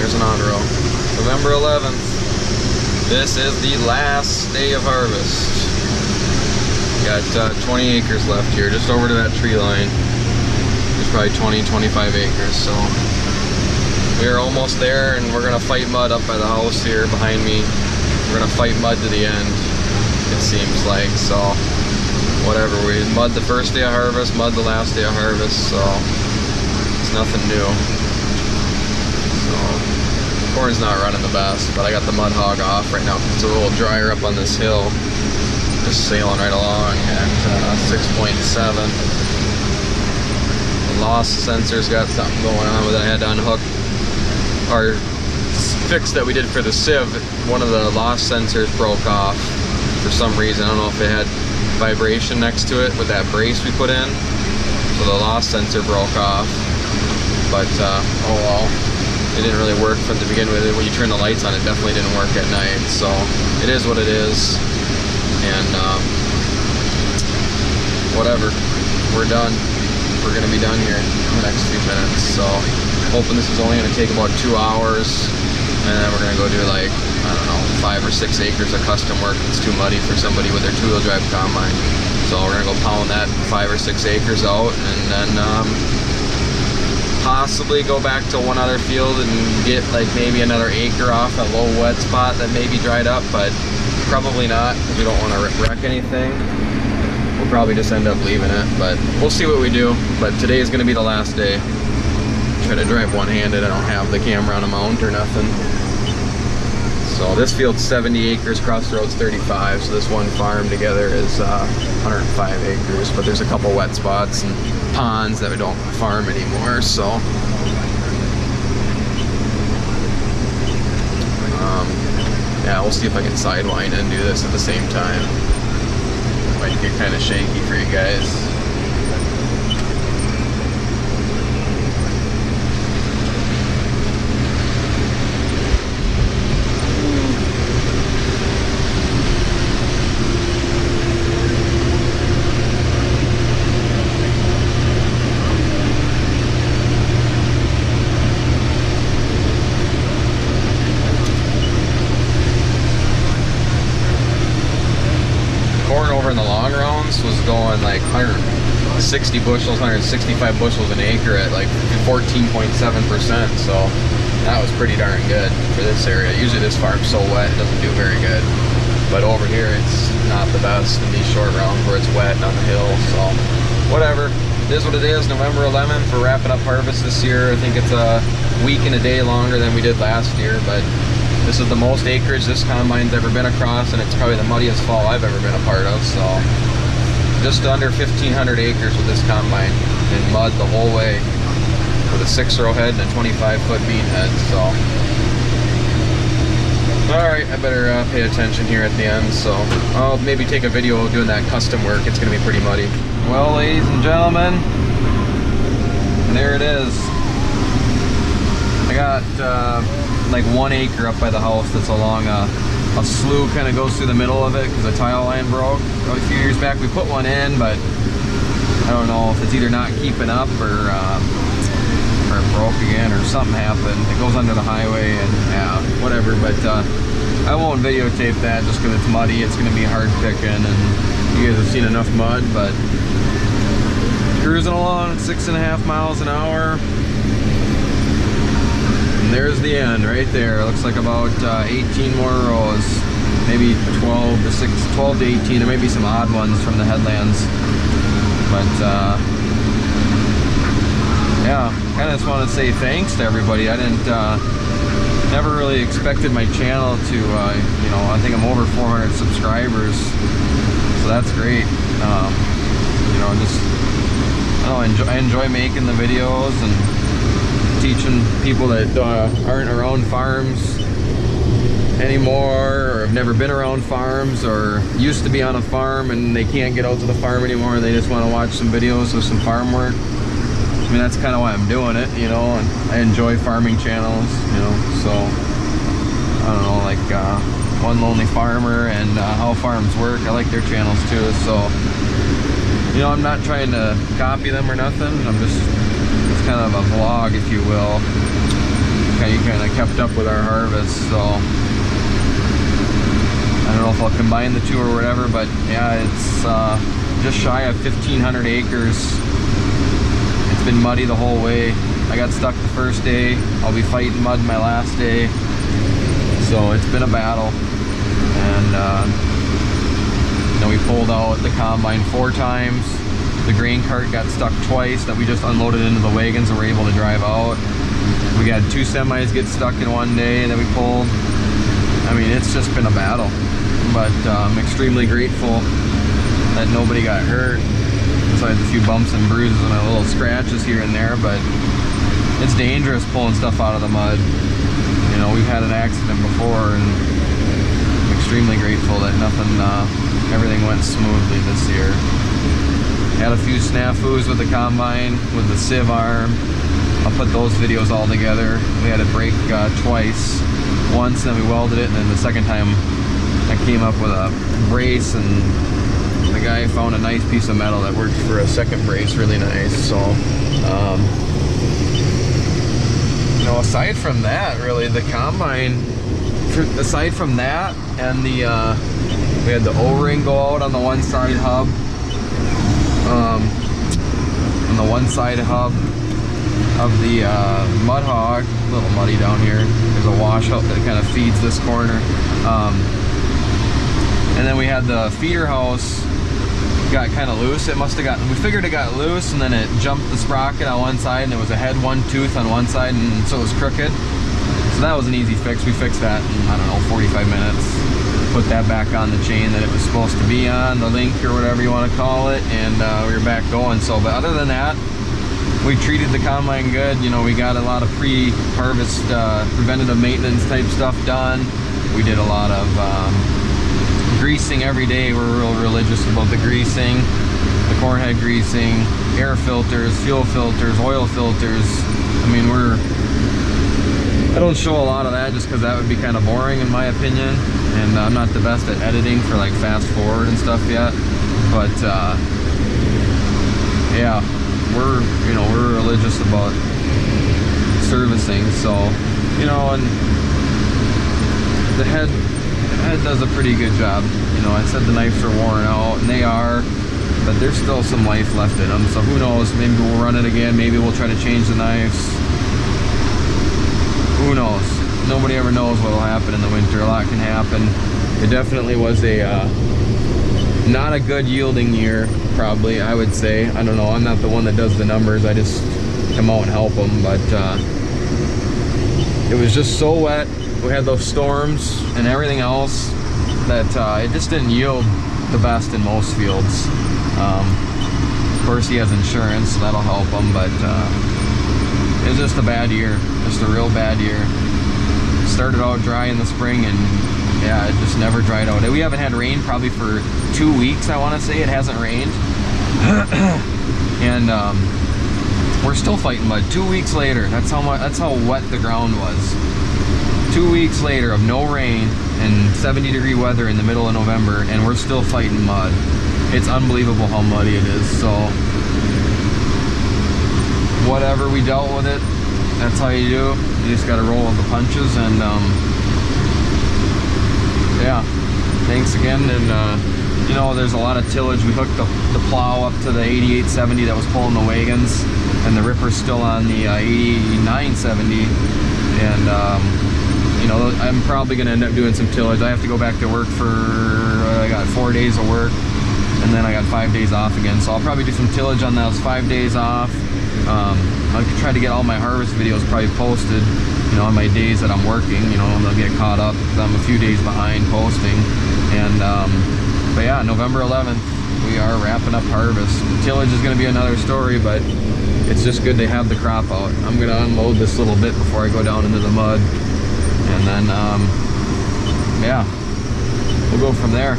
There's an on row. November 11th. This is the last day of harvest. Got 20 acres left here, just over to that tree line. There's probably 20-25 acres, so we are almost there, and we're gonna fight mud up by the house here behind me. We're gonna fight mud to the end, it seems like. So whatever, we mud the first day of harvest, mud the last day of harvest, so it's nothing new. So corn's not running the best, but I got the mud hog off right now because it's a little drier up on this hill. Just sailing right along at 6.7. The loss sensor's got something going on with it. I had to unhook our fix that we did for the sieve. One of the loss sensors broke off for some reason. I don't know if it had vibration next to it with that brace we put in. So the loss sensor broke off. But oh well. It didn't really work from the beginning with it. When you turn the lights on, it definitely didn't work at night. So it is what it is. And whatever, we're done. We're gonna be done here in the next few minutes. So hoping this is only gonna take about 2 hours, and then we're gonna go do like, I don't know, 5 or 6 acres of custom work. It's too muddy for somebody with their two-wheel drive combine. So we're gonna go pound that 5 or 6 acres out, and then possibly go back to one other field and get like maybe another acre off a low wet spot that may be dried up, but probably not, because we don't want to wreck anything. We'll probably just end up leaving it, but we'll see what we do. But today is going to be the last day. Try to drive one-handed. I don't have the camera on a mount or nothing. So this field's 70 acres, Crossroads 35, so this one farm together is 105 acres, but there's a couple wet spots and ponds that we don't farm anymore, so yeah, we'll see if I can sidewind and do this at the same time. Might get kind of shaky for you guys. In the long rounds was going like 160 bushels, 165 bushels an acre at like 14.7%, so that was pretty darn good for this area. Usually this farm's so wet, it doesn't do very good, but over here it's not the best in these short rounds where it's wet and on the hill. So whatever, it is what it is. November 11th, we're wrapping up harvest this year. I think it's a week and a day longer than we did last year, but this is the most acreage this combine's ever been across, and it's probably the muddiest fall I've ever been a part of. So just under 1,500 acres with this combine in mud the whole way, with a 6-row head and a 25-foot bean head. So alright, I better pay attention here at the end. So I'll maybe take a video of doing that custom work. It's gonna be pretty muddy. Well, ladies and gentlemen, there it is. I got like 1 acre up by the house that's along a slough, kind of goes through the middle of it because the tile line broke. A few years back we put one in, but I don't know if it's either not keeping up or it broke again or something happened. It goes under the highway and yeah, whatever, but I won't videotape that just because it's muddy. It's going to be hard picking, and you guys have seen enough mud. But cruising along at 6.5 miles an hour. And there's the end right there. It looks like about 18 more rows, maybe 12 to 18. There may be some odd ones from the headlands, but yeah, kind of just want to say thanks to everybody. I didn't never really expected my channel to you know, I think I'm over 400 subscribers, so that's great. You know, just I enjoy making the videos and teaching people that aren't around farms anymore, or have never been around farms, or used to be on a farm and they can't get out to the farm anymore and they just want to watch some videos of some farm work. I mean, that's kind of why I'm doing it, you know, and I enjoy farming channels, you know, so I don't know, like One Lonely Farmer and How Farms Work, I like their channels too. So, you know, I'm not trying to copy them or nothing. I'm just, it's kind of a vlog, if you will. kind of kept up with our harvest. So I don't know if I'll combine the two or whatever, but yeah, it's just shy of 1,500 acres. It's been muddy the whole way. I got stuck the first day. I'll be fighting mud my last day. So it's been a battle. And you know, we pulled out the combine 4 times. The grain cart got stuck twice that we just unloaded into the wagons and were able to drive out. We had 2 semis get stuck in one day that we pulled. I mean, it's just been a battle. But I'm extremely grateful that nobody got hurt, besides a few bumps and bruises and a little scratches here and there. But it's dangerous pulling stuff out of the mud. You know, we've had an accident before, and I'm extremely grateful that everything went smoothly this year. Had a few snafus with the combine, with the sieve arm. I'll put those videos all together. We had it break twice. Once, then we welded it, and then the second time I came up with a brace, and the guy found a nice piece of metal that worked for a second brace really nice. So you know, aside from that, really the combine, aside from that and the we had the O-ring go out on the one side hub, on the one side hub of the mud hog. A little muddy down here. There's a washout that kind of feeds this corner. And then we had the feeder house got kind of loose. It must have gotten, we figured it got loose, and then it jumped the sprocket on one side, and it was a head one tooth on one side, and so it was crooked. So that was an easy fix. We fixed that in, I don't know, 45 minutes. Put that back on the chain that it was supposed to be on, the link or whatever you want to call it, and we were back going. So, but other than that, we treated the combine good. You know, we got a lot of pre-harvest preventative maintenance type stuff done. We did a lot of greasing every day. We're real religious about the greasing, the corn head greasing, air filters, fuel filters, oil filters. I mean, I don't show a lot of that just because that would be kind of boring in my opinion, and I'm not the best at editing for like fast forward and stuff yet. But yeah, we're religious about servicing. So, you know, and the head does a pretty good job. You know, I said the knives are worn out, and they are, but there's still some life left in them. So who knows, maybe we'll run it again, maybe we'll try to change the knives. Who knows? Nobody ever knows what will happen in the winter. A lot can happen. It definitely was a not a good yielding year, probably, I would say. I don't know, I'm not the one that does the numbers, I just come out and help them. But it was just so wet. We had those storms and everything else that it just didn't yield the best in most fields. Of course, he has insurance, so that'll help him, but it was just a bad year, just a real bad year. Started out dry in the spring, and yeah, it just never dried out. We haven't had rain probably for 2 weeks, I want to say. It hasn't rained. And we're still fighting mud 2 weeks later. That's how wet the ground was. 2 weeks later of no rain and 70-degree weather in the middle of November, and we're still fighting mud. It's unbelievable how muddy it is. So whatever, we dealt with it. That's how you do. You just gotta roll with the punches. And yeah, thanks again. And you know, there's a lot of tillage. We hooked the plow up to the 8870 that was pulling the wagons, and the ripper's still on the 8970. And you know, I'm probably gonna end up doing some tillage. I have to go back to work for I got 4 days of work, and then I got 5 days off again. So I'll probably do some tillage on those 5 days off. I'll try to get all my harvest videos probably posted, you know, on my days that I'm working. You know, and they'll get caught up because I'm a few days behind posting. And but yeah, November 11th, we are wrapping up harvest. Tillage is going to be another story, but it's just good to have the crop out. I'm going to unload this little bit before I go down into the mud, and then yeah, we'll go from there.